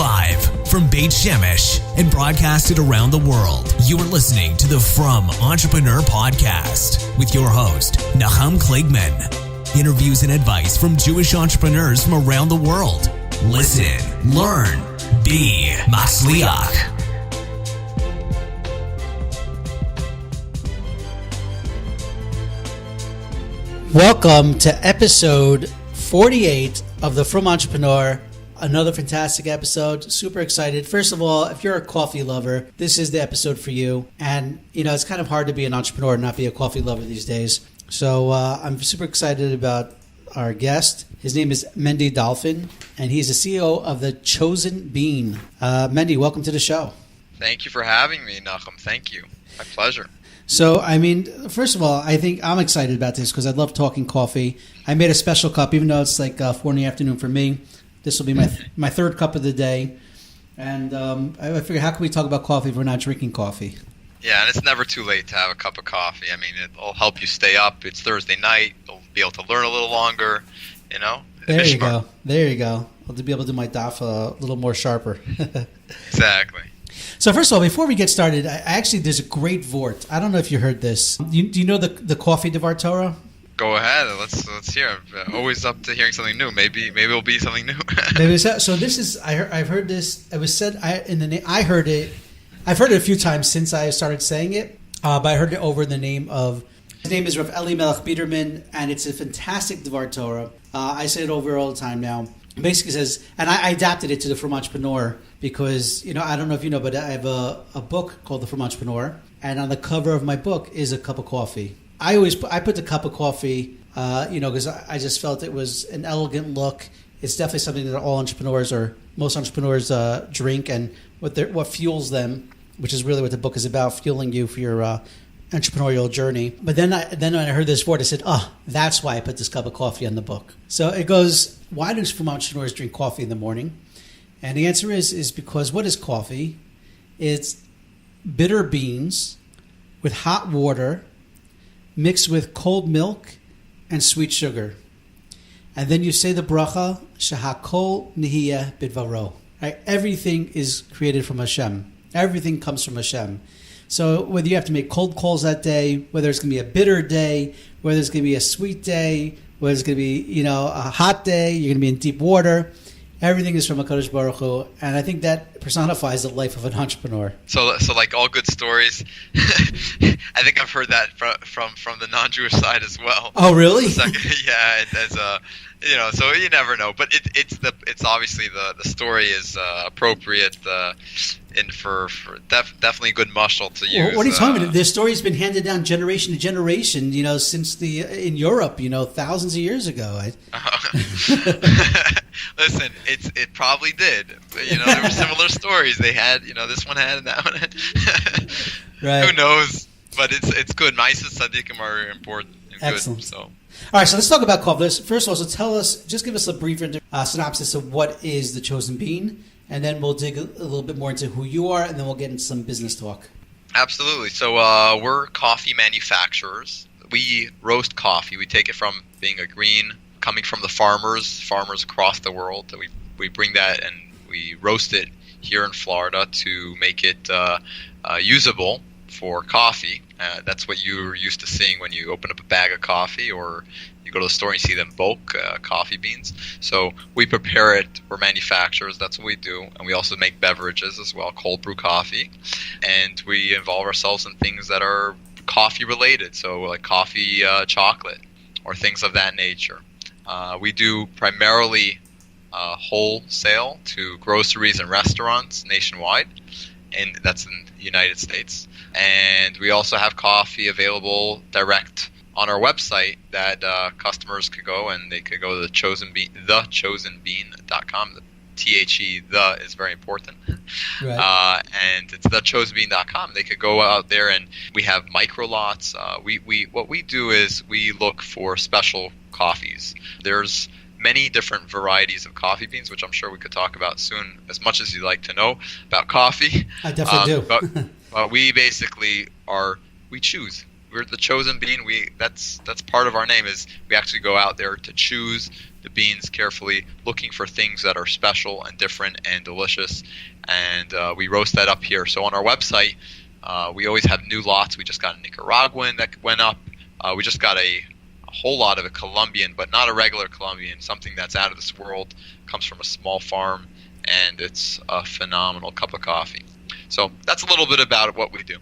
Live from Beit Shemesh and broadcasted around the world, you are listening to the Frum Entrepreneur Podcast with your host, Nahum Kligman. Interviews and advice from Jewish entrepreneurs from around the world. Listen, learn, be Matzliach. Welcome to episode 48 of the Frum Entrepreneur. Another fantastic episode. Super excited. First of all, if you're a coffee lover, this is the episode for you. And, you know, it's kind of hard to be an entrepreneur and not be a coffee lover these days. So I'm super excited about our guest. His name is Mendy Dalfin, and he's the CEO of The Chosen Bean. Mendy, welcome to the show. Thank you for having me, Nahum. Thank you. My pleasure. So, I mean, first of all, I think I'm excited about this because I love talking coffee. I made a special cup, even though it's like 4 in the afternoon for me. This will be my third cup of the day. And I figured, how can we talk about coffee if we're not drinking coffee? Yeah, and it's never too late to have a cup of coffee. I mean, it'll help you stay up. It's Thursday night. You'll be able to learn a little longer, you know? There you go. There you go. I'll be able to do my daf a little more sharper. Exactly. So first of all, before we get started, there's a great vort. I don't know if you heard this. Do you know the coffee Devar Torah? Go ahead. Let's hear. I'm always up to hearing something new. Maybe it'll be something new. So this is I've heard this. It was said I heard it. I've heard it a few times since I started saying it, but I heard it over the name of. His name is Rav Eli Melech Biederman, and it's a fantastic Devar Torah. I say it over all the time now. It basically says, and I adapted it to the Frum Entrepreneur because, you know, I don't know if you know, but I have a book called The Frum Entrepreneur, and on the cover of my book is a cup of coffee. I put the cup of coffee, because I just felt it was an elegant look. It's definitely something that all entrepreneurs or most entrepreneurs drink, and what fuels them, which is really what the book is about, fueling you for your entrepreneurial journey. But then when I heard this word, I said, that's why I put this cup of coffee on the book. So it goes, why do Frum entrepreneurs drink coffee in the morning? And the answer is because what is coffee? It's bitter beans with hot water mixed with cold milk and sweet sugar. And then you say the bracha, Shehakol Nihiyeh Bidvaro. Right? Everything is created from Hashem. Everything comes from Hashem. So whether you have to make cold calls that day, whether it's going to be a bitter day, whether it's going to be a sweet day, whether it's going to be, a hot day, you're going to be in deep water, everything is from HaKadosh Baruch Hu. And I think that personifies the life of an entrepreneur. So like all good stories, I think I've heard that from the non-Jewish side as well. Oh, really? Yeah, so you never know. But it's obviously the story is appropriate and for definitely a good mashal to use. What are you talking about? This story has been handed down generation to generation, since in Europe, thousands of years ago. Listen, it probably did. There were similar stories. They had, this one had and that one had. Right. Who knows? But it's good. Ma'aseh tzaddikim are important and Excellent. Good. So. All right, so let's talk about coffee. First of all, just give us a brief synopsis of what is The Chosen Bean, and then we'll dig a little bit more into who you are, and then we'll get into some business talk. Absolutely. So we're coffee manufacturers. We roast coffee. We take it from being a green, coming from the farmers across the world. We bring that and we roast it here in Florida to make it usable for coffee. That's what you're used to seeing when you open up a bag of coffee or you go to the store and you see them bulk coffee beans. So we prepare it. We're manufacturers. That's what we do. And we also make beverages as well, cold brew coffee. And we involve ourselves in things that are coffee related. So like coffee chocolate or things of that nature. We do primarily wholesale to groceries and restaurants nationwide. And that's in the United States. And we also have coffee available direct on our website that customers could go and they could go to thechosenbean.com. The THE, the is very important. Right. And it's thechosenbean.com. They could go out there and we have micro lots. What we do is we look for special coffees. There's many different varieties of coffee beans, which I'm sure we could talk about soon, as much as you'd like to know about coffee. I definitely do. But we basically we choose. We're the chosen bean. That's part of our name is we actually go out there to choose the beans carefully, looking for things that are special and different and delicious, and we roast that up here. So on our website, we always have new lots. We just got a Nicaraguan that went up. We just got a whole lot of a Colombian, but not a regular Colombian, something that's out of this world, comes from a small farm, and it's a phenomenal cup of coffee. So that's a little bit about what we do.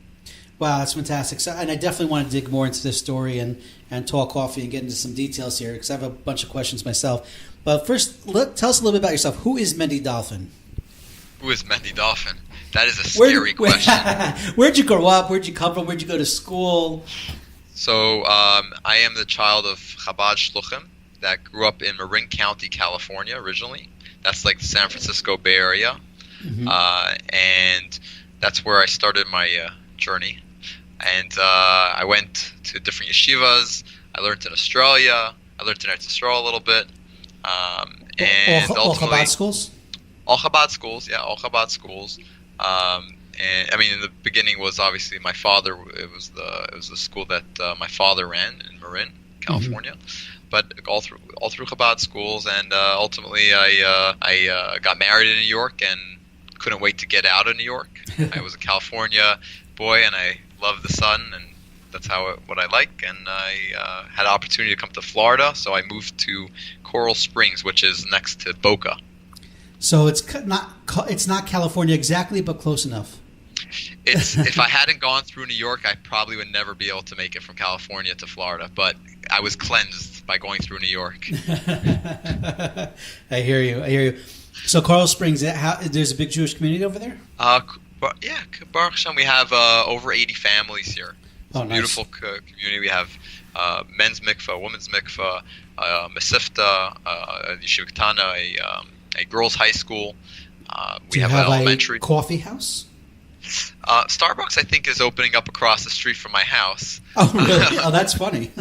Wow, that's fantastic. So, and I definitely want to dig more into this story and talk coffee and get into some details here, because I have a bunch of questions myself. But first, tell us a little bit about yourself. Who is Mendy Dalfin? Who is Mendy Dalfin? That is a scary question. Where'd you grow up? Where'd you come from? Where'd you go to school? So I am the child of Chabad Shluchim that grew up in Marin County, California originally. That's like the San Francisco Bay Area. Mm-hmm. And that's where I started my journey. And I went to different yeshivas. I learned in Australia. I learned in Eretz Yisrael a little bit. And all Chabad schools? All Chabad schools, yeah, all Chabad schools. And I mean, in the beginning was obviously my father. It was the school that my father ran in Marin, California. Mm-hmm. But all through Chabad schools, and ultimately I got married in New York and couldn't wait to get out of New York. I was a California boy, and I loved the sun, and that's what I like. And I had an opportunity to come to Florida, so I moved to Coral Springs, which is next to Boca. So it's not California exactly, but close enough. If I hadn't gone through New York, I probably would never be able to make it from California to Florida. But I was cleansed by going through New York. I hear you. So Coral Springs, there's a big Jewish community over there? Yeah, Baruch Hashem, we have over 80 families here. It's a beautiful community. We have men's mikvah, women's mikvah, Mesifta, Yeshiva Ketana, a girls' high school. We have an elementary. A coffee house? Starbucks, I think, is opening up across the street from my house. Oh, really? Oh, that's funny.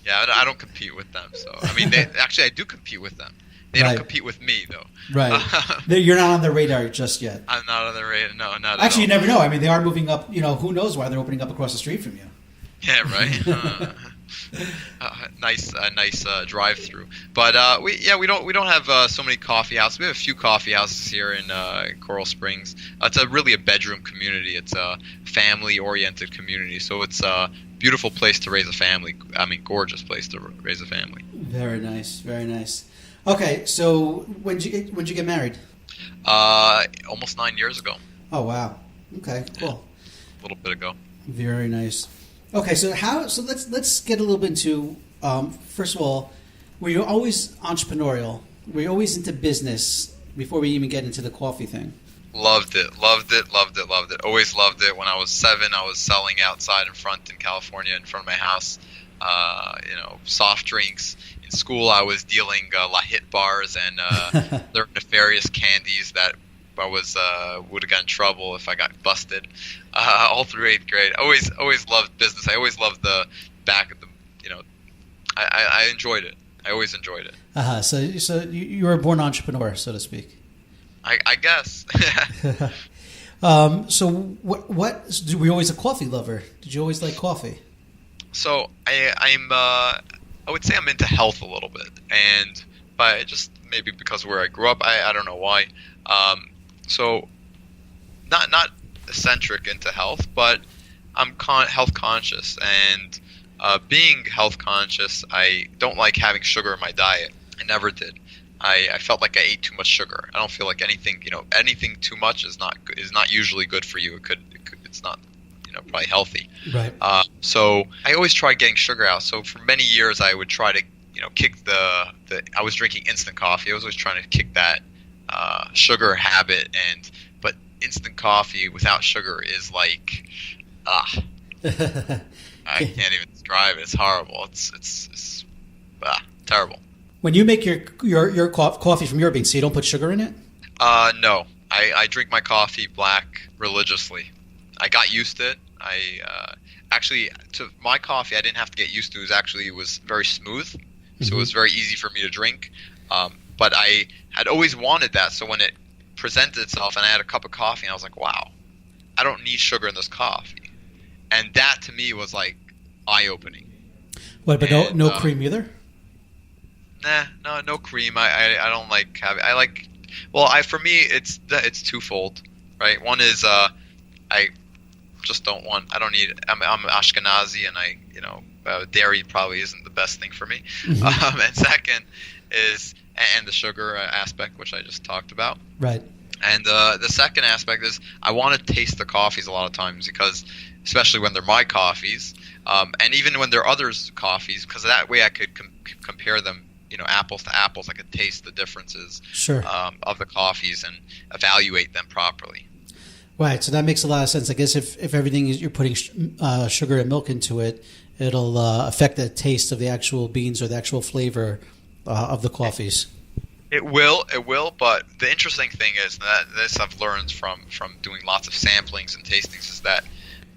Yeah, I don't compete with them. So I mean, I do compete with them. They don't compete with me, though. Right. You're not on their radar just yet. I'm not on the radar. No, not at all. Actually, you never know. I mean, they are moving up. Who knows why they're opening up across the street from you? Yeah, right. Nice drive-through. But we don't have so many coffee houses. We have a few coffee houses here in Coral Springs. It's really a bedroom community. It's a family-oriented community. So it's a beautiful place to raise a family. I mean, gorgeous place to raise a family. Very nice. Very nice. Okay, so when'd you get married? Almost 9 years ago. Oh wow. Okay, cool. A little bit ago. Very nice. Okay, so let's get a little bit into first of all, were you always entrepreneurial? Were you always into business before we even get into the coffee thing? Loved it. Always loved it. When I was 7, I was selling outside in California in front of my house. Soft drinks. In school, I was dealing lahit bars and their nefarious candies that I would have gotten in trouble if I got busted. All through 8th grade, always loved business. I always loved the back of the, I enjoyed it. I always enjoyed it. So you were a born entrepreneur, so to speak. I guess. So what? Were you always a coffee lover? Did you always like coffee? So I would say I'm into health a little bit, and by just maybe because where I grew up, I don't know why. So not eccentric into health, but I'm health conscious, and being health conscious, I don't like having sugar in my diet. I never did. I felt like I ate too much sugar. I don't feel like anything too much is not usually good for you. It's not probably healthy. Right. So I always tried getting sugar out. So for many years I would try to kick I was drinking instant coffee. I was always trying to kick that sugar habit, but instant coffee without sugar is like I can't even describe it. It's horrible. It's terrible. When you make your coffee from your beans, so you don't put sugar in it? No. I drink my coffee black religiously. I got used to it. To my coffee, I didn't have to get used to it. It was very smooth, so it was very easy for me to drink. But I had always wanted that, so when it presented itself and I had a cup of coffee, and I was like, wow, I don't need sugar in this coffee. And that, to me, was like eye-opening. What, but no cream either? No cream. I don't like having. I like. Well, for me it's twofold, right? One is I just don't want. I don't need. I'm Ashkenazi, and dairy probably isn't the best thing for me. Mm-hmm. And second is and the sugar aspect, which I just talked about. Right. And the second aspect is I want to taste the coffees a lot of times because, especially when they're my coffees, and even when they're others' coffees, because that way I could compare them, apples to apples. I could taste the differences Sure. Of the coffees and evaluate them properly. Right. So that makes a lot of sense. I guess if everything is you're putting sugar and milk into it, it'll affect the taste of the actual beans or the actual flavor of the coffees. It will, but the interesting thing is that this I've learned from doing lots of samplings and tastings is that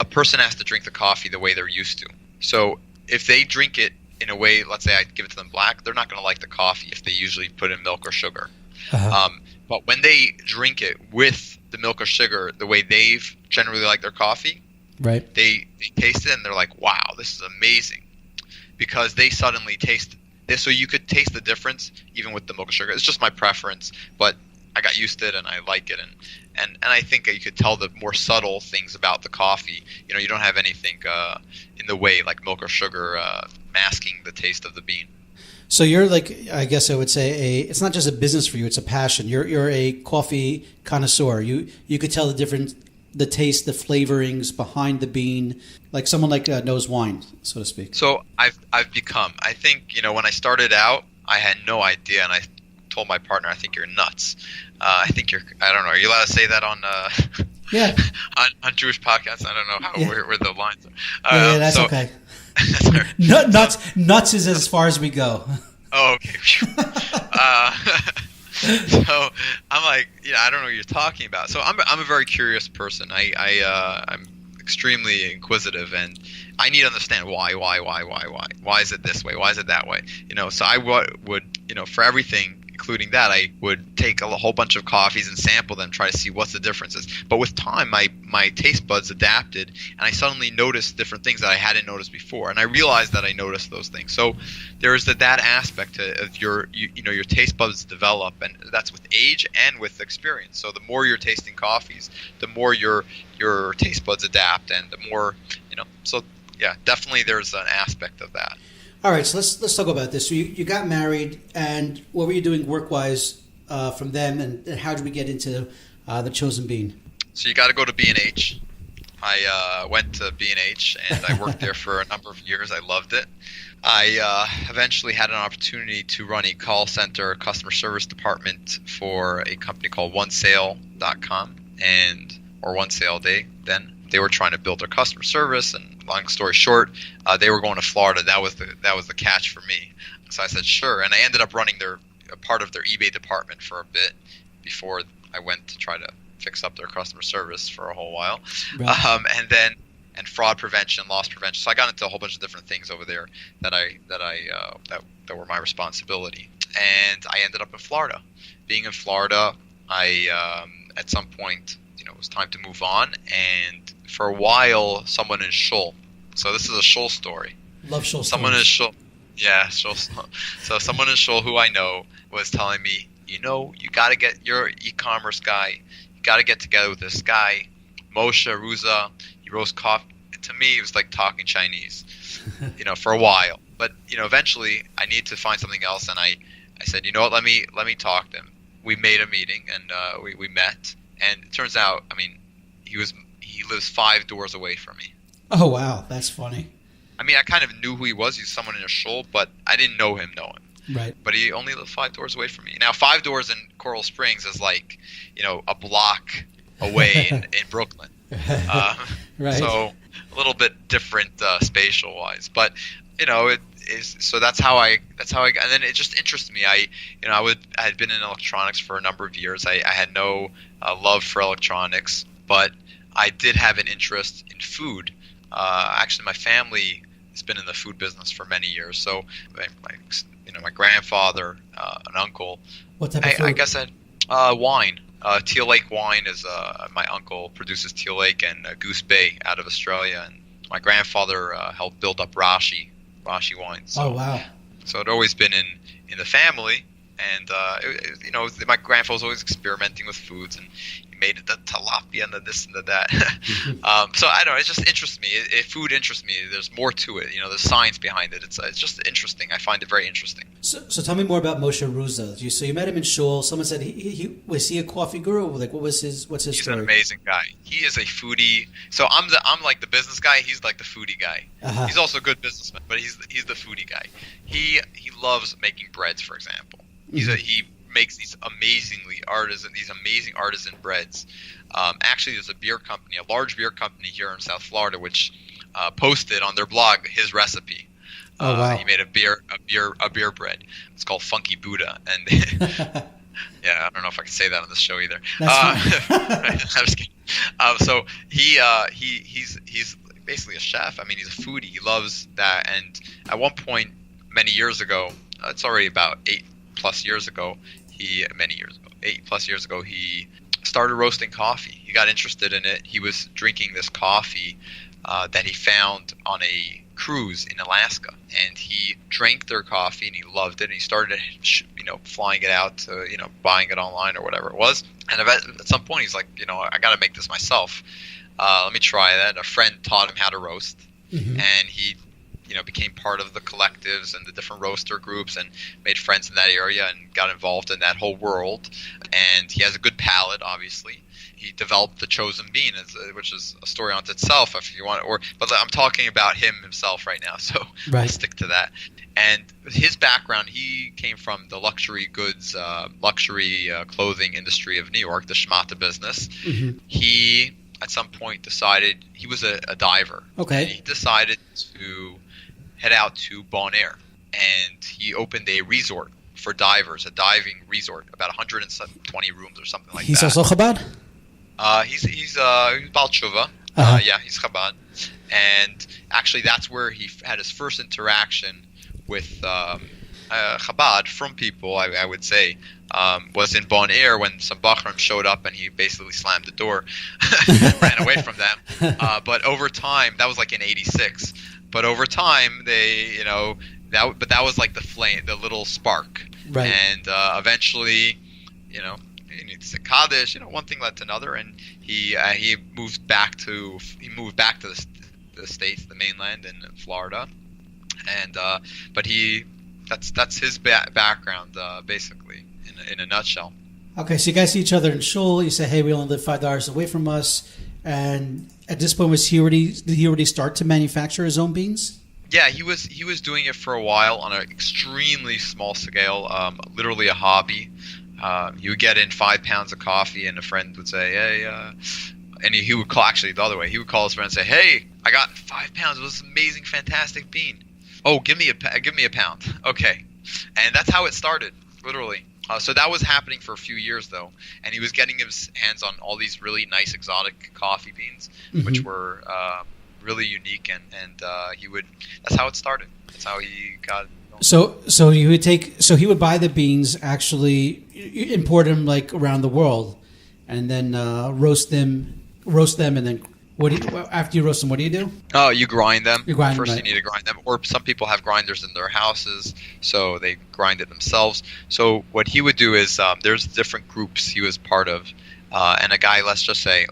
a person has to drink the coffee the way they're used to. So if they drink it in a way, let's say I give it to them black, they're not going to like the coffee if they usually put in milk or sugar. Uh-huh. But when they drink it with the milk or sugar the way they've generally liked their coffee, right? They taste it and they're like, wow, this is amazing, because they suddenly taste. So you could taste the difference even with the milk or sugar. It's just my preference, but I got used to it and I like it. And I think you could tell the more subtle things about the coffee. You don't have anything in the way like milk or sugar masking the taste of the bean. So you're like, I guess I would say, it's not just a business for you; it's a passion. You're a coffee connoisseur. You could tell the difference, the taste, the flavorings behind the bean, like someone knows wine, so to speak. So I've become. I think when I started out, I had no idea, and I told my partner, I think you're nuts. I think you're. I don't know. Are you allowed to say that on? Yeah. on Jewish podcasts, I don't know how where the lines are. Yeah, that's okay. Nuts is as far as we go. Oh, okay. So I'm like, I don't know what you're talking about. So I'm a very curious person. I'm extremely inquisitive, and I need to understand why is it this way? Why is it that way? So I would for everything, including that, I would take a whole bunch of coffees and sample them, try to see what's the differences. But with time, my taste buds adapted, and I suddenly noticed different things that I hadn't noticed before, and I realized that I noticed those things. So there is that aspect of your taste buds develop, and that's with age and with experience. So the more you're tasting coffees, the more your taste buds adapt, and the more So yeah, definitely there's an aspect of that. All right, so let's talk about this. So you got married, and what were you doing work-wise from them, and how did we get into the Chosen Bean? So you got to go to B&H. I went to B&H, and I worked there for a number of years. I loved it. I eventually had an opportunity to run a call center customer service department for a company called OneSale.com or One Sale Day. Then they were trying to build their customer service, and long story short, they were going to Florida. That was the catch for me. So I said sure, and I ended up running a part of their eBay department for a bit before I went to try to fix up their customer service for a whole while, right. And fraud prevention, loss prevention. So I got into a whole bunch of different things over there that were my responsibility, and I ended up in Florida. Being in Florida, I at some point, it was time to move on, and for a while, someone in Shul. So this is a Shul story. Love Shul. Someone in Shul. Yeah, Shul. So someone in Shul who I know was telling me, you got to get your e-commerce guy. You got to get together with this guy, Moshe Ruza. He roasts coffee. To me, it was like talking Chinese, for a while. But eventually, I need to find something else, and I said, what? Let me talk to him. We made a meeting, and we met. And it turns out, he lives 5 doors away from me. Oh, wow. That's funny. I kind of knew who he was. He's someone in a shul, but I didn't know him. Right. But he only lived 5 doors away from me. Now, 5 doors in Coral Springs is like, a block away in Brooklyn. Right. So a little bit different spatial-wise. But, it is. So that's how I got. And then it just interested me. I had been in electronics for a number of years. I had no love for electronics, but I did have an interest in food. Actually, my family has been in the food business for many years. So my grandfather, an uncle. What type of food? I guess wine. Teal Lake wine is my uncle produces Teal Lake and Goose Bay out of Australia, and my grandfather helped build up Rashi wine. So, oh wow! So it always been in the family. And my grandfather was always experimenting with foods, and he made the tilapia and the this and the that. So I don't know. It just interests me. Food interests me. There's more to it. There's science behind it. It's just interesting. I find it very interesting. So tell me more about Moshe Ruza. So you met him in shul. Someone said he was he a coffee guru? Like what's his story? He's an amazing guy. He is a foodie. So I'm like the business guy. He's like the foodie guy. Uh-huh. He's also a good businessman, but he's the foodie guy. He loves making breads, for example. He makes these amazing artisan breads. Actually, there's a large beer company here in South Florida, which posted on their blog his recipe. Oh, wow. He made a beer bread. It's called Funky Buddha, and yeah, I don't know if I can say that on this show either. I'm just kidding. So he's basically a chef. I mean, he's a foodie. He loves that. And at one point, many years ago, it's already about 8+ years ago, 8+ years ago, he started roasting coffee. He got interested in it. He was drinking this coffee that he found on a cruise in Alaska, and he drank their coffee and he loved it, and he started flying it out to buying it online or whatever it was. And at some point he's like, I got to make this myself. Let me try that. A friend taught him how to roast, and he became part of the collectives and the different roaster groups and made friends in that area and got involved in that whole world. And he has a good palate, obviously. He developed the chosen bean, which is a story unto itself, if you want. But I'm talking about himself right now, so I'll stick to that. And his background, he came from the luxury goods, clothing industry of New York, the Shmata business. He, at some point, decided he was a diver. Okay. And he decided to head out to Bon Air, and he opened a resort for divers, a diving resort, about 120 rooms or something like that. He's also Chabad? He's Baal Tshuva. Yeah, he's Chabad. And actually, that's where he had his first interaction with Chabad from people, I would say, was in Bon Air when some Bachram showed up and he basically slammed the door and ran away from them. But over time, that was like in 86. But over time, they, that was like the flame, the little spark. Right. And eventually, you need to say Kaddish, one thing led to another, and he moved back to the States, the mainland in Florida. And but that's his background, basically, in a nutshell. Okay, so you guys see each other in shul. You say, "Hey, we only live 5 hours away from us." And at this point, did he already start to manufacture his own beans? Yeah, he was doing it for a while on an extremely small scale, literally a hobby. He would get in 5 pounds of coffee, and a friend would say, "Hey," and he would call, actually the other way. He would call his friend and say, "Hey, I got 5 pounds of this amazing, fantastic bean. Oh, give me a pound." Okay, and that's how it started, literally. So that was happening for a few years, though, and he was getting his hands on all these really nice exotic coffee beans, which were really unique, and that's how it started. That's how he got. So he would buy the beans, actually import them like around the world, and then roast them, and then after you roast them, what do you do? Oh, you grind them. First, you need to grind them, or some people have grinders in their houses, so they grind it themselves. So what he would do is there's different groups he was part of, and a guy, let's say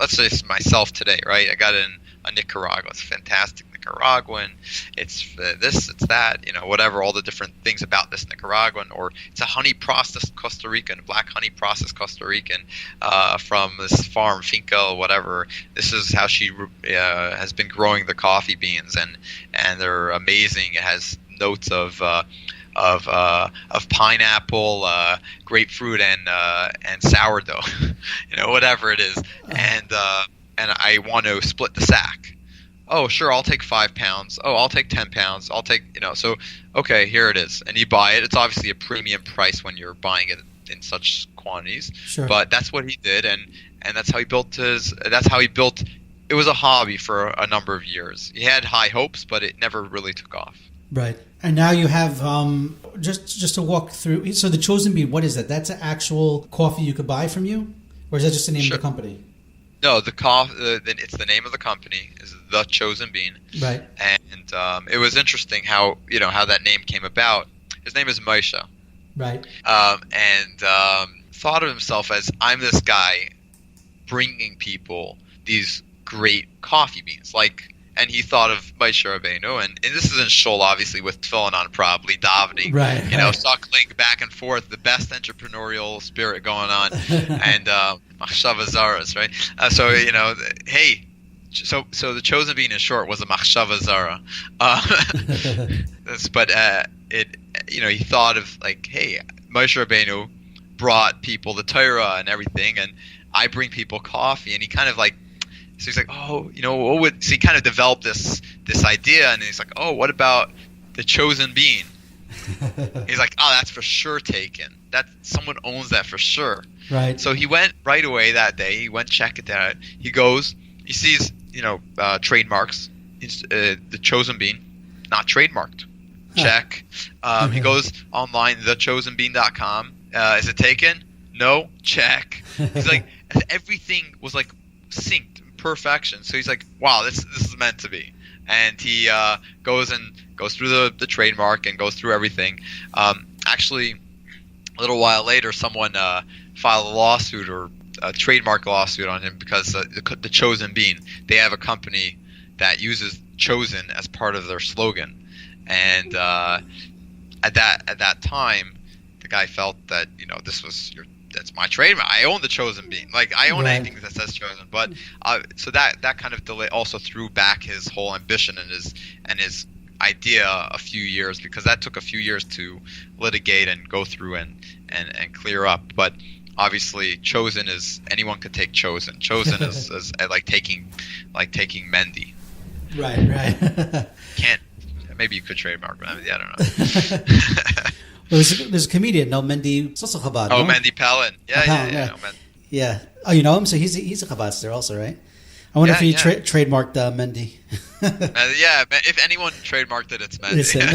myself today, right? I got in a Nicaragua. It's fantastic Nicaraguan. It's this, it's that, whatever, all the different things about this Nicaraguan, or it's a honey processed Costa Rican, black honey processed Costa Rican from this farm, finca, or whatever. This is how she has been growing the coffee beans, and they're amazing. It has notes of pineapple, grapefruit, and sourdough, whatever it is, and I want to split the sack. Oh, sure, I'll take 5 pounds. Oh, I'll take 10 pounds. I'll take, so, okay, here it is. And you buy it. It's obviously a premium price when you're buying it in such quantities. Sure. But that's what he did, and that's how he built it was a hobby for a number of years. He had high hopes, but it never really took off. Right. And now you have, just to walk through, so the Chosen Bean, what is that? That's an actual coffee you could buy from you? Or is that just the name of the company? No, it's the name of the company is The Chosen Bean. Right. And it was interesting how that name came about. His name is Moshe. Right. And thought of himself as, I'm this guy bringing people these great coffee beans. And he thought of Moshe Rabbeinu, and this is in Shul, obviously, with tefillin on, probably davening, right. suckling back and forth, the best entrepreneurial spirit going on, and machshava zaras, right? Hey, so the chosen bean in short was a machshava zara, but he thought of hey, Moshe Rabbeinu brought people the Torah and everything, and I bring people coffee, and he kind of so he's like, oh, what would? So he kind of developed this idea, and he's like, oh, what about the chosen bean? He's like, oh, that's for sure taken. That someone owns that for sure. Right. So he went right away that day. He went check it out. He goes, he sees, trademarks. The chosen bean, not trademarked. Check. He goes online, thechosenbean.com. Is it taken? No. Check. He's like, everything was synced. Perfection. So he's like, wow, this is meant to be. And he goes through the trademark and goes through everything. Actually, a little while later, someone filed a lawsuit or a trademark lawsuit on him because the chosen bean, they have a company that uses chosen as part of their slogan. And at that time, the guy felt that that's my trademark. I own the chosen bean. I own anything that says chosen. But so that kind of delay also threw back his whole ambition and his idea a few years, because that took a few years to litigate and go through and clear up. But obviously, chosen is, anyone could take chosen. Chosen is like taking Mendy. Right. Can't. Maybe you could trademark Mendy. I don't know. Well, there's a comedian, Mendy. It's also Chabad. Oh, no? Mendy Palin. Yeah. Yeah. Oh, you know him? So he's a Chabadster also, right? I wonder if he trademarked Mendy. If anyone trademarked it, it's Mendy. It's him.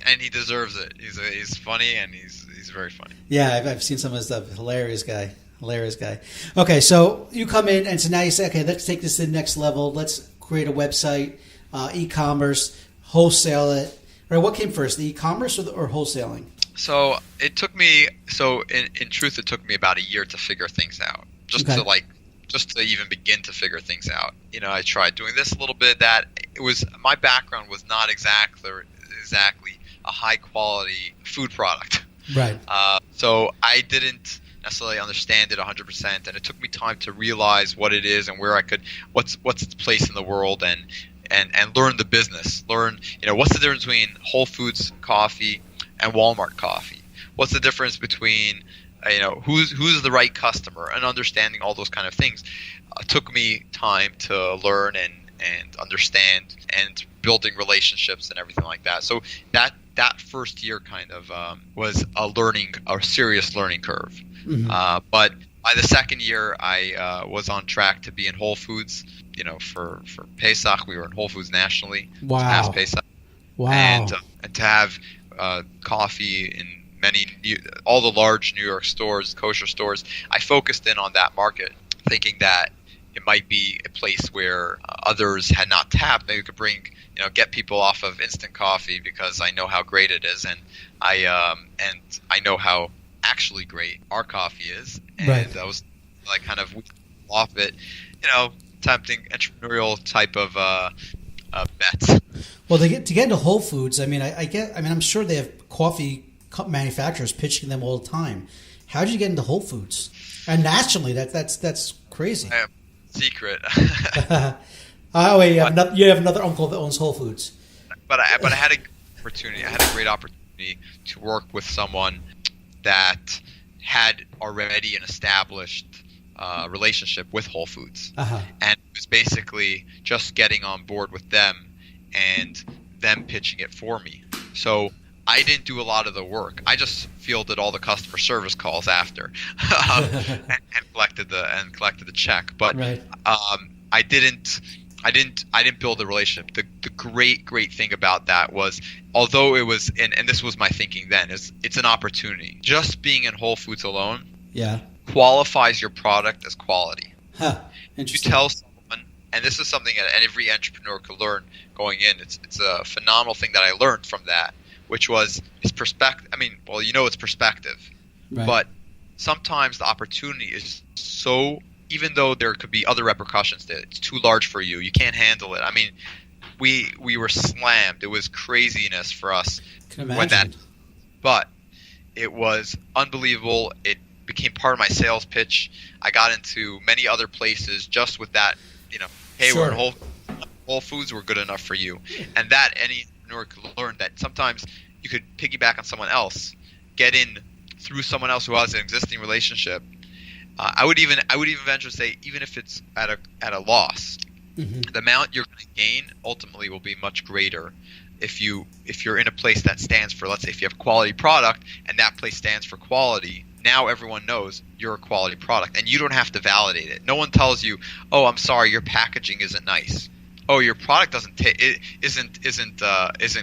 and he deserves it. He's funny, and he's very funny. Yeah, I've seen some of his stuff. Hilarious guy. Okay, so you come in, and so now you say, okay, let's take this to the next level. Let's create a website, e-commerce, wholesale it. Right, what came first, the e-commerce or wholesaling? So it took me. So in truth, it took me about a year to figure things out. Just to even begin to figure things out. I tried doing this a little bit. That it was, my background was not exactly a high quality food product. Right. So I didn't necessarily understand it 100%, and it took me time to realize what it is and where I could, what's its place in the world, and learn the business. Learn, what's the difference between Whole Foods coffee and Walmart coffee? What's the difference between, who's the right customer, and understanding all those kind of things. Took me time to learn and understand, and building relationships and everything like that. So that first year kind of was a serious learning curve. Mm-hmm. But by the second year, I was on track to be in Whole Foods. For Pesach, we were in Whole Foods nationally. Wow. Past Pesach. Wow. And to have coffee in all the large New York stores, kosher stores, I focused in on that market, thinking that it might be a place where others had not tapped. Maybe we could get people off of instant coffee, because I know how great it is, and I know how actually great our coffee is. And right. I was kind of off it, tempting entrepreneurial type of bets. Well, to get into Whole Foods, I'm sure they have coffee manufacturers pitching them all the time. How did you get into Whole Foods? And nationally, that's crazy. Secret. Wait, you have another uncle that owns Whole Foods. But I had a great opportunity to work with someone that had already an established relationship with Whole Foods. Uh-huh. And it was basically just getting on board with them and them pitching it for me. So I didn't do a lot of the work. I just fielded all the customer service calls after and collected the check. But right. I didn't build a relationship. The great thing about that was, although it was, and this was my thinking then, is it's an opportunity. Just being in Whole Foods alone, qualifies your product as quality. Interesting. You tell someone, and this is something that every entrepreneur could learn going in. It's a phenomenal thing that I learned from that, which was his perspective. I mean, well, it's perspective, Right. but sometimes the opportunity is so, even though there could be other repercussions, that it's too large for you. You can't handle it. I mean, we were slammed. It was craziness for us Can when that, imagine. but it was unbelievable. It became part of my sales pitch. I got into many other places just with that, hey, Sure. we're in Whole Foods, we're good enough for you. And that any entrepreneur could learn, that sometimes you could piggyback on someone else, get in through someone else who has an existing relationship. I would even venture to say, even if it's at a loss, Mm-hmm. the amount you're going to gain ultimately will be much greater if you're in a place that stands for, let's say, if you have a quality product and that place stands for quality. Now everyone knows you're a quality product, and you don't have to validate it. No one tells you, "Oh, I'm sorry, your packaging isn't nice. Oh, your product isn't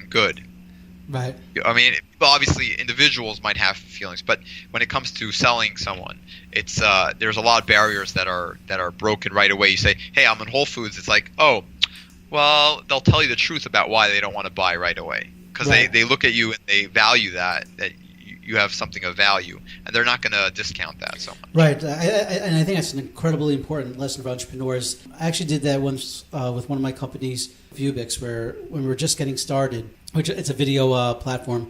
good." Right. I mean, obviously individuals might have feelings, but when it comes to selling someone, it's there's a lot of barriers that are broken right away. You say, "Hey, I'm in Whole Foods." It's like, "Oh, well," they'll tell you the truth about why they don't want to buy right away, because Right. they look at you and they value that you have something of value, and they're not going to discount that so much. Right, and I think that's an incredibly important lesson for entrepreneurs. I actually did that once with one of my companies, Vubix, where when we were just getting started, which it's a video platform,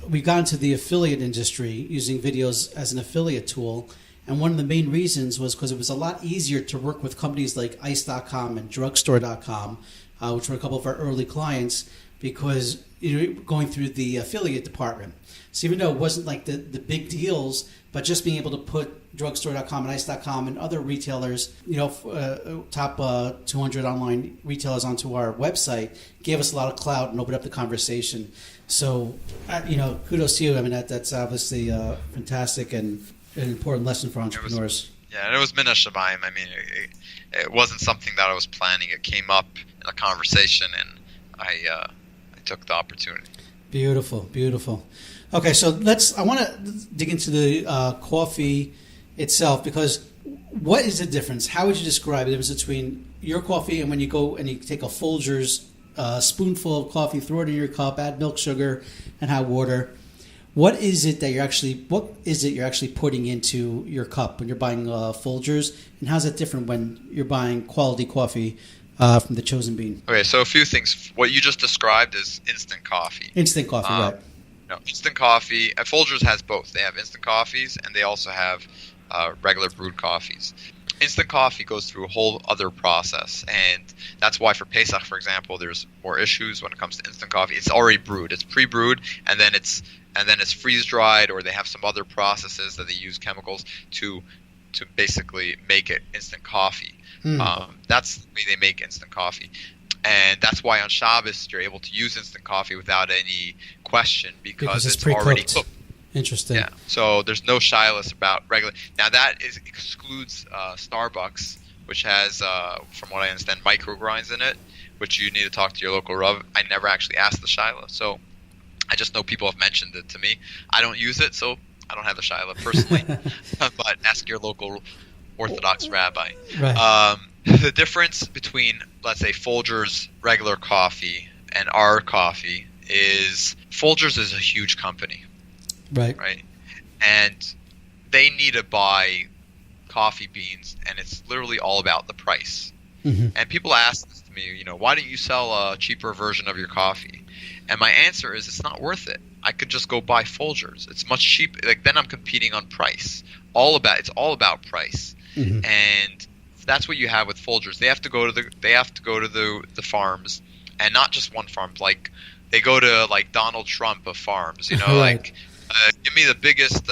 we got into the affiliate industry using videos as an affiliate tool. And one of the main reasons was because it was a lot easier to work with companies like ice.com and drugstore.com, which were a couple of our early clients, because going through the affiliate department. So even though it wasn't like the big deals, but just being able to put drugstore.com and ice.com and other retailers, top 200 online retailers onto our website gave us a lot of clout and opened up the conversation. So, kudos to you. I mean, that's obviously fantastic and an important lesson for entrepreneurs. And it was Mina Shabayim. I mean, it wasn't something that I was planning. It came up in a conversation, and I took the opportunity. Beautiful, beautiful. Okay, so I want to dig into the coffee itself, because what is the difference? How would you describe the difference between your coffee and when you go and you take a Folgers spoonful of coffee, throw it in your cup, add milk, sugar, and hot water? What is it you're actually putting into your cup when you're buying Folgers, and how's it different when you're buying quality coffee from the chosen bean? Okay, so a few things. What you just described is instant coffee. Instant coffee, right? Instant coffee. Folgers has both. They have instant coffees, and they also have regular brewed coffees. Instant coffee goes through a whole other process, and that's why for Pesach, for example, there's more issues when it comes to instant coffee. It's already brewed. It's pre-brewed, and then it's freeze-dried, or they have some other processes that they use chemicals to basically make it instant coffee. That's the way they make instant coffee. And that's why on Shabbos you're able to use instant coffee without any question, because it's already cooked. Interesting. Yeah. So there's no shilas about regular. Now that excludes Starbucks, which has, from what I understand, microgrinds in it, which you need to talk to your local Rav. I never actually asked the shilah, so I just know people have mentioned it to me. I don't use it, so I don't have the shilah personally. But ask your local Orthodox rabbi. Right. The difference between, let's say, Folgers regular coffee and our coffee is Folgers is a huge company, right? And they need to buy coffee beans, and it's literally all about the price. Mm-hmm. And people ask this to me, why don't you sell a cheaper version of your coffee? And my answer is, it's not worth it. I could just go buy Folgers. It's much cheaper. Like, then I'm competing on price. It's all about price. Mm-hmm. And that's what you have with Folgers. They have to go to the farms, and not just one farm. Like, they go to like Donald Trump of farms. Right. Like, give me the biggest.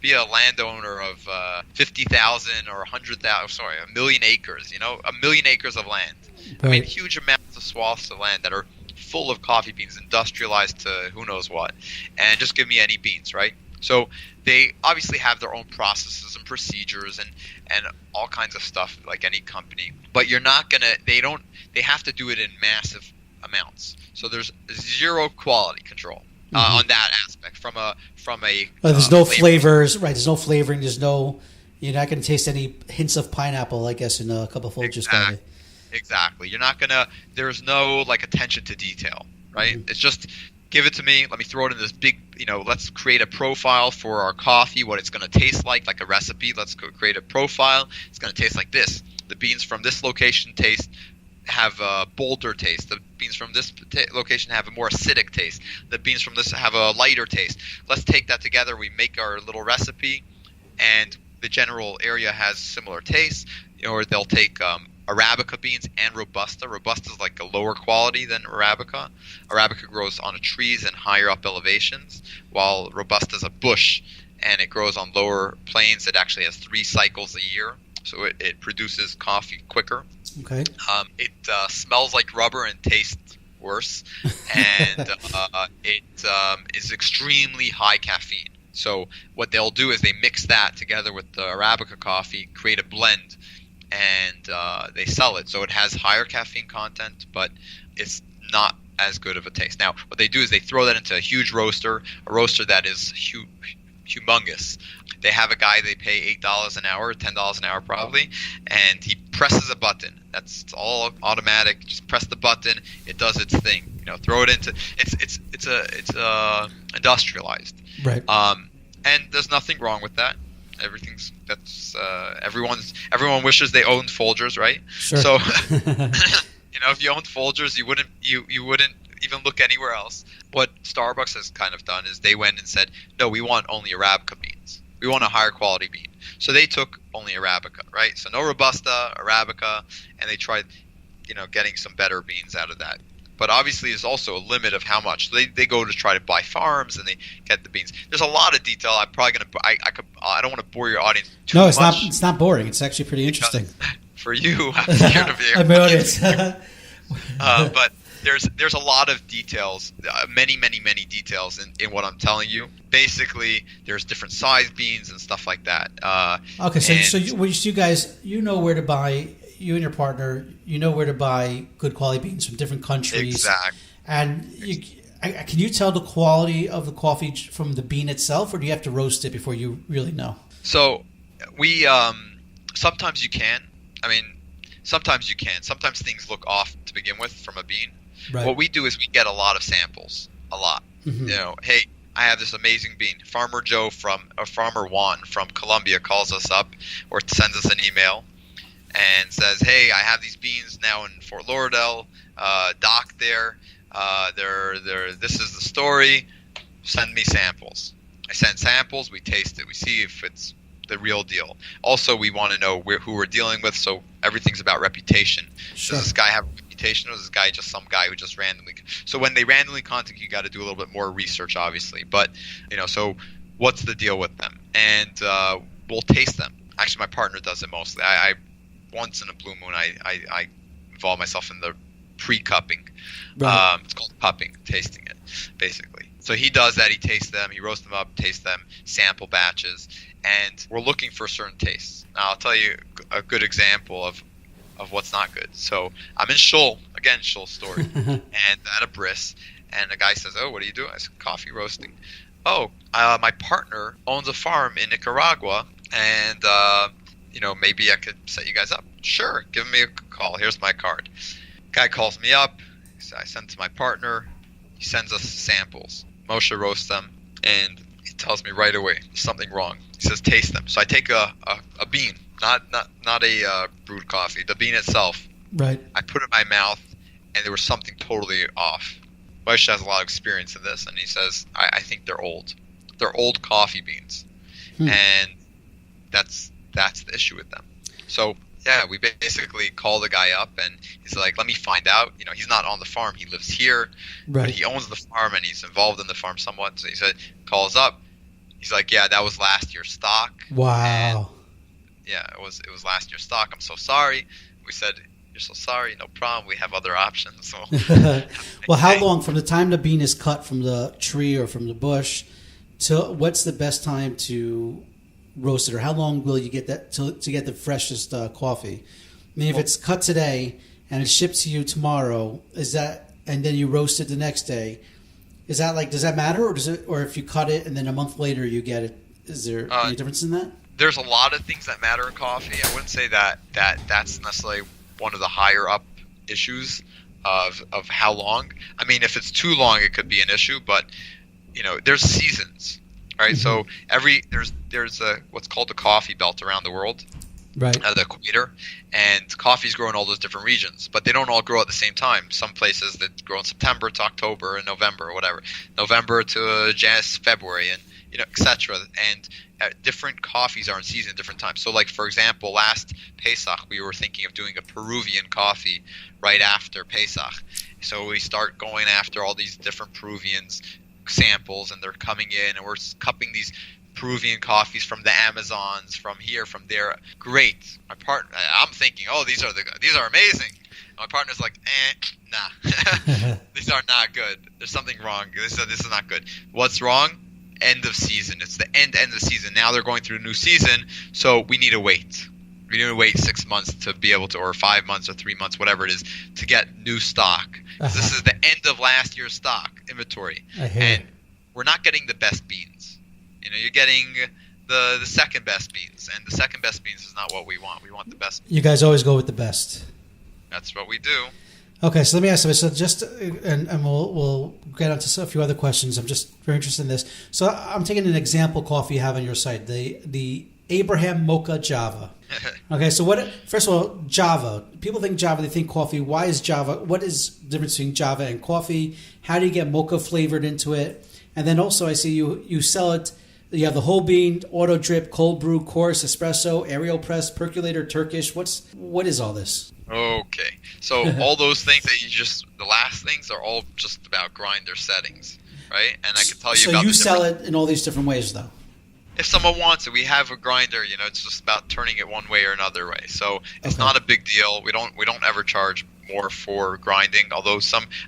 Be a landowner of 50,000 or 100,000. Sorry, 1 million acres. 1 million acres of land. Right. I mean, huge amounts of swaths of land that are full of coffee beans, industrialized to who knows what, and just give me any beans, right? So they obviously have their own processes and procedures and all kinds of stuff, like any company. But you're not gonna. They have to do it in massive amounts. So there's zero quality control on that aspect. From a. There's no flavors, right? There's no flavoring. You're not going to taste any hints of pineapple, I guess, in a cup of Folgers coffee. Exactly. You're not gonna. There's no like attention to detail, right? It's just give it to me. Let me throw it in this big, let's create a profile for our coffee, what it's going to taste like a recipe. Let's create a profile. It's going to taste like this. The beans from this location have a bolder taste. The beans from this location have a more acidic taste. The beans from this have a lighter taste. Let's take that together. We make our little recipe, and the general area has similar tastes. Or they'll take Arabica beans and Robusta. Robusta is like a lower quality than Arabica. Arabica grows on trees and higher up elevations, while Robusta is a bush, and it grows on lower plains. It actually has 3 cycles a year, so it produces coffee quicker. Okay. It smells like rubber and tastes worse, and it is extremely high caffeine. So what they'll do is they mix that together with the Arabica coffee, create a blend, and they sell it. So it has higher caffeine content, but it's not as good of a taste. Now, what they do is they throw that into a huge roaster, a roaster that is humongous. They have a guy they pay $8 an hour, $10 an hour probably, and he presses a button. It's all automatic. Just press the button, it does its thing. Throw it into it's industrialized. Right. And there's nothing wrong with that. Everyone wishes they owned Folgers, right? Sure. So if you owned Folgers, you wouldn't even look anywhere else. What Starbucks has kind of done is they went and said, no, we want only Arabica beans. We want a higher quality bean. So they took only Arabica, right? So no Robusta, Arabica, and they tried, getting some better beans out of that. But obviously, there's also a limit of how much. They go to try to buy farms, and they get the beans. There's a lot of detail. I'm probably gonna. I don't want to bore your audience too much. No, it's not boring. It's actually pretty interesting. For you, I'm scared to be I'm honest. But there's a lot of details, many details in what I'm telling you. Basically, there's different size beans and stuff like that. Okay, so you guys, where to buy. You and your partner, where to buy good quality beans from different countries. Exactly. And can you tell the quality of the coffee from the bean itself, or do you have to roast it before you really know? So we sometimes you can. Sometimes you can. Sometimes things look off to begin with from a bean. Right. What we do is we get a lot of samples, a lot. Mm-hmm. Hey, I have this amazing bean. Farmer Juan from Colombia calls us up or sends us an email and says, hey, I have these beans now in Fort Lauderdale, docked there. This is the story. Send me samples. I send samples. We taste it. We see if it's the real deal. Also, we want to know who we're dealing with, so everything's about reputation. Sure. Does this guy have a reputation, or is this guy just some guy who just randomly... So when they randomly contact you, you got to do a little bit more research, obviously. But, so what's the deal with them? And we'll taste them. Actually, my partner does it mostly. I once in a blue moon, I involve myself in the pre-cupping. Right. It's called cupping, tasting it, basically. So he does that. He tastes them. He roasts them up, tastes them, sample batches. And we're looking for certain tastes. Now, I'll tell you a good example of what's not good. So I'm in Shul story, and at a bris, and a guy says, oh, what are you doing? I said, coffee roasting. Oh, my partner owns a farm in Nicaragua, and maybe I could set you guys up. Sure, give me a call. Here's my card. Guy calls me up. I send it to my partner. He sends us samples. Moshe roasts them, and he tells me right away there's something wrong. He says, taste them. So I take a bean, not a brewed coffee, the bean itself. Right. I put it in my mouth, and there was something totally off. Moshe has a lot of experience in this, and he says, I think they're old. They're old coffee beans, and that's the issue with them. So yeah, we basically call the guy up, and he's like, let me find out. He's not on the farm. He lives here, right. But he owns the farm, and he's involved in the farm somewhat. So he said, calls up. He's like, yeah, that was last year's stock. Wow. And yeah, it was last year's stock. I'm so sorry. We said, you're so sorry. No problem. We have other options. So, well, how long from the time the bean is cut from the tree or from the bush till what's the best time to roast it, or how long will you get that to get the freshest coffee? I mean, if it's cut today and it's shipped to you tomorrow, and then you roast it the next day? Is that does that matter, or if you cut it and then a month later you get it, is there any difference in that? There's a lot of things that matter in coffee. I wouldn't say that's necessarily one of the higher up issues, of how long. I mean, if it's too long, it could be an issue. But there's seasons, right? So there's a what's called the coffee belt around the world. Right. The equator, and coffees grow in all those different regions, but they don't all grow at the same time. Some places that grow in September to October and November or whatever, November to February, and etc. And different coffees are in season at different times. So, like for example, last Pesach we were thinking of doing a Peruvian coffee right after Pesach. So we start going after all these different Peruvians samples, and they're coming in, and we're cupping these Peruvian coffees from the Amazons, from here, from there. Great. My partner, I'm thinking, oh, these are amazing. And my partner's like, nah, these are not good. There's something wrong. This is not good. What's wrong? End of season. It's the end of the season. Now they're going through a new season, so we need to wait. We need to wait 6 months to be able to, or 5 months or 3 months, whatever it is, to get new stock. This is the end of last year's stock inventory, and we're not getting the best beans. You're getting the second best beans, and the second best beans is not what we want. We want the best. You guys always go with the best. That's what we do. Okay, so let me ask you. So just and we'll get onto a few other questions. I'm just very interested in this. So I'm taking an example coffee you have on your site, the Abraham Mocha Java. Okay, so first of all, Java. People think Java, they think coffee. Why is Java? What is the difference between Java and coffee? How do you get mocha flavored into it? And then also I see you sell it. You have the whole bean, auto drip, cold brew, coarse, espresso, aerial press, percolator, Turkish. What is all this? Okay, so all those things that the last things are all just about grinder settings, right? And I can tell you about. So you sell it in all these different ways, though. If someone wants it, we have a grinder. It's just about turning it one way or another way. So it's not a big deal. We don't ever charge more for grinding. Although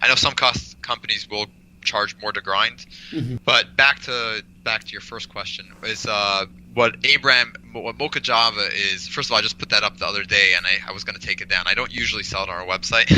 I know some companies will charge more to grind. Mm-hmm. But back to your first question is what Mocha Java is. First of all, I just put that up the other day, and I was going to take it down. I don't usually sell it on our website.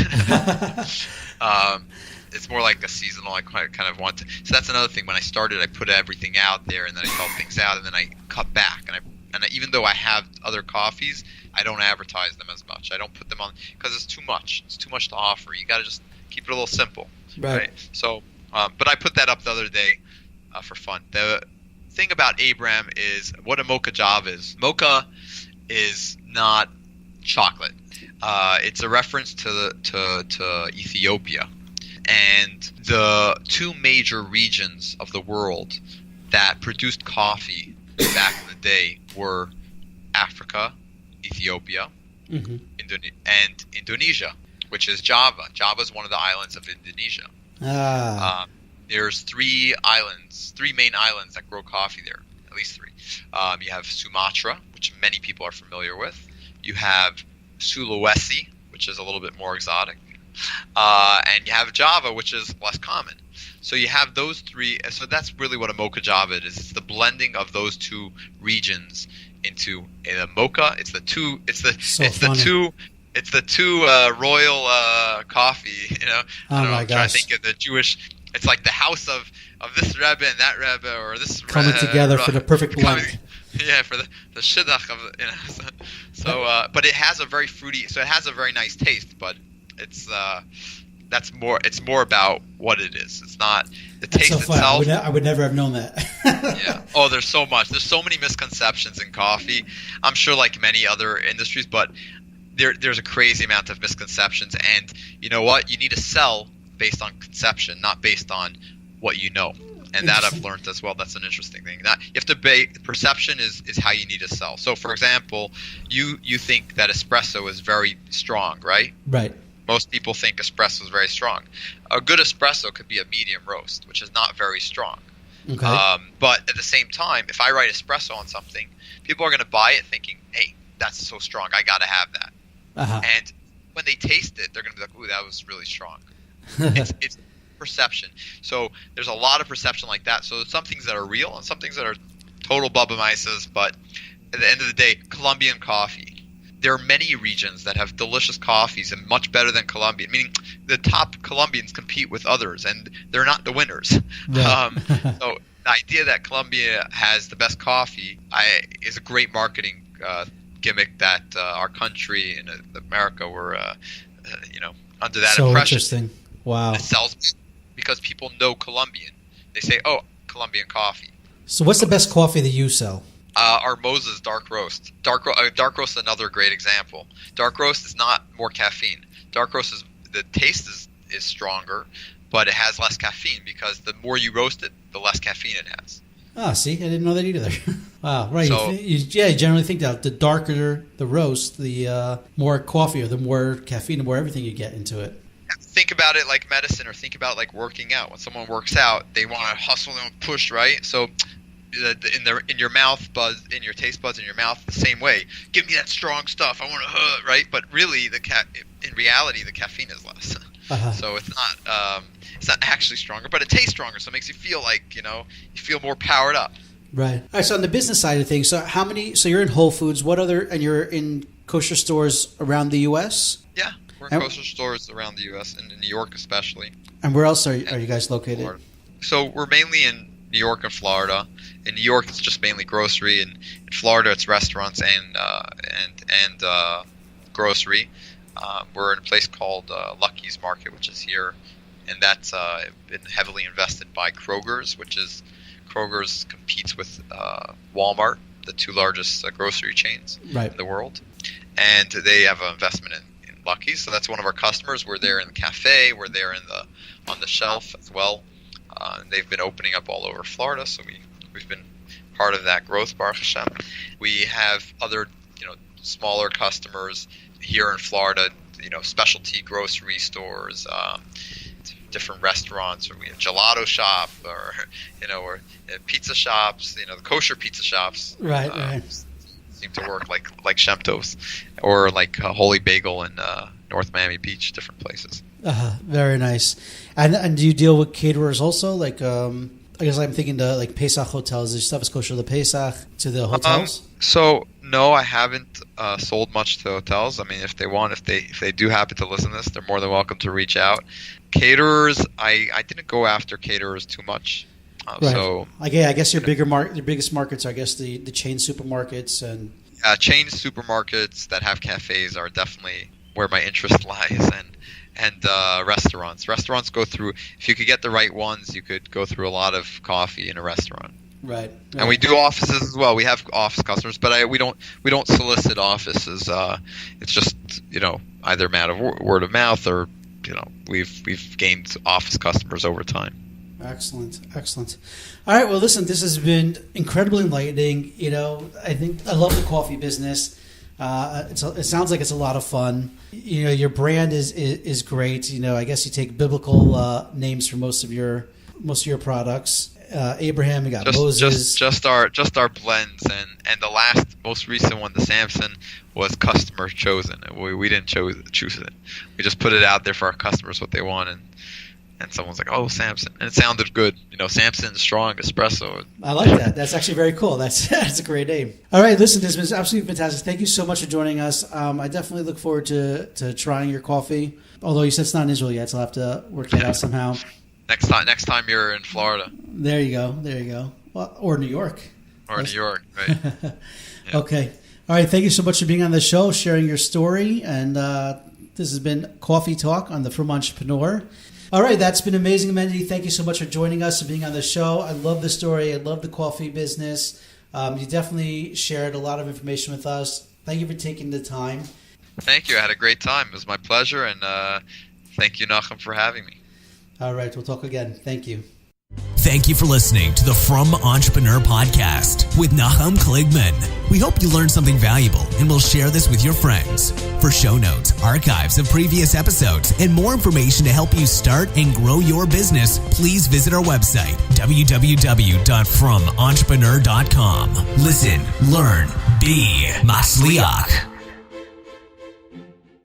It's more like a seasonal. I kind of want to. So that's another thing. When I started, I put everything out there, and then I felt things out, and then I cut back. And even though I have other coffees, I don't advertise them as much. I don't put them on because it's too much. It's too much to offer. You got to just keep it a little simple, right? So, but I put that up the other day for fun. The thing about Abraham is what a Mocha Java is. Mocha is not chocolate. It's a reference to Ethiopia. And the two major regions of the world that produced coffee back in the day were Africa, Ethiopia, and Indonesia, which is Java. Java is one of the islands of Indonesia. There's three main islands that grow coffee there, at least three. You have Sumatra, which many people are familiar with. You have Sulawesi, which is a little bit more exotic. And you have Java, which is less common. So you have those three. So that's really what a Mocha Java is. It's the blending of those two regions into a mocha. It's the two royal coffee. I'm trying to think of the Jewish. It's like the house of this Rebbe and that Rebbe, or this coming together for the perfect blend. Yeah, for the shidduch of but it has a very fruity. So it has a very nice taste, but it's more about what it is. It's not the taste itself. I would never have known that. Yeah. Oh, there's so much. There's so many misconceptions in coffee. I'm sure, like many other industries, but there's a crazy amount of misconceptions. And you know what? You need to sell based on conception, not based on what you know. And that I've learned as well. That's an interesting thing. You have to perception is how you need to sell. So, for example, you think that espresso is very strong, right? Right. Most people think espresso is very strong. A good espresso could be a medium roast, which is not very strong. Okay. But at the same time, if I write espresso on something, people are going to buy it thinking, hey, that's so strong. I got to have that. Uh-huh. And when they taste it, they're going to be like, ooh, that was really strong. It's perception. So there's a lot of perception like that. So some things that are real and some things that are total Bubba Mices. But at the end of the day, Colombian coffee. There are many regions that have delicious coffees and much better than Colombian, meaning the top Colombians compete with others, and they're not the winners. Yeah. So the idea that Colombia has the best coffee is a great marketing gimmick that our country in America we're under that So impression. interesting. Wow. It sells because people know Colombian. They say, "Oh, Colombian coffee." So what's the best coffee that you sell? Our Moses dark roast. Dark roast is another great example. Dark roast is not more caffeine. Dark roast is the taste is stronger, but it has less caffeine because the more you roast it, the less caffeine it has. Ah, see, I didn't know that either. Wow, right. So- you generally think that the darker the roast, the more coffee or the more caffeine, the more everything you get into it. Think about it like medicine, or think about it like working out. When someone works out, they want to hustle and push, right? So in your mouth buzz, in your taste buds in your mouth, the same way. Give me that strong stuff. I want to, right? But really, in reality, the caffeine is less. So it's not actually stronger, but it tastes stronger. So it makes you feel like, you feel more powered up. Right. All right. So on the business side of things, so you're in Whole Foods. And you're in kosher stores around the U.S.? Yeah. We're in kosher stores around the U.S. and in New York especially. And where else are you guys located? Florida. So we're mainly in New York and Florida. In New York, it's just mainly grocery, and in Florida, it's restaurants and grocery. We're in a place called Lucky's Market, which is here, and that's been heavily invested by Kroger's, Kroger's competes with Walmart, the two largest grocery chains in the world, and they have an investment in Lucky's. So that's one of our customers. We're there in the cafe. We're there on the shelf as well. They've been opening up all over Florida, so we've been part of that growth, Baruch Hashem. We have other smaller customers here in Florida, specialty grocery stores, different restaurants, or we have gelato shop, or pizza shops. The kosher pizza shops, right. seem to work like Shem Tov's, or like Holy Bagel in North Miami Beach, different places. Very nice. And do you deal with caterers also? Like, I guess I'm thinking to like Pesach hotels. Is stuff is kosher to Pesach to the hotels? So no, I haven't sold much to hotels. I mean, if they do happen to listen to this, they're more than welcome to reach out. Caterers, I didn't go after caterers too much. Right. So I guess your biggest markets are, I guess, the chain supermarkets and chain supermarkets that have cafes are definitely where my interest lies, and restaurants. Restaurants go through. If you could get the right ones, you could go through a lot of coffee in a restaurant. Right. And we do offices as well. We have office customers, but we don't solicit offices. It's just either a matter of word of mouth, or we've gained office customers over time. Excellent. All right. Well, listen, this has been incredibly enlightening. I think I love the coffee business. It sounds like it's a lot of fun. Your brand is great. I guess you take biblical names for most of your products. Abraham, you got Moses. Just our blends, and the most recent one, the Samson, was customer chosen. We didn't choose it. We just put it out there for our customers what they want, and someone's like, "Oh, Samson," and it sounded good. Samson strong espresso. I like that. That's actually very cool. That's a great name. All right, listen, this was absolutely fantastic. Thank you so much for joining us. I definitely look forward to trying your coffee. Although you said it's not in Israel yet, so I'll have to work that out somehow. Next time you're in Florida. There you go. Well, or New York. New York, right? Yeah. Okay. All right. Thank you so much for being on the show, sharing your story, and this has been Coffee Talk on the Frum Entrepreneur. All right, that's been amazing, Mendy. Thank you so much for joining us and being on the show. I love the story. I love the coffee business. You definitely shared a lot of information with us. Thank you for taking the time. Thank you. I had a great time. It was my pleasure, and thank you, Nachum, for having me. All right, we'll talk again. Thank you. Thank you for listening to the Frum Entrepreneur Podcast with Nachum Kligman. We hope you learned something valuable and will share this with your friends. For show notes, archives of previous episodes, and more information to help you start and grow your business, please visit our website, www.frumentrepreneur.com. Listen, learn, be Masliach.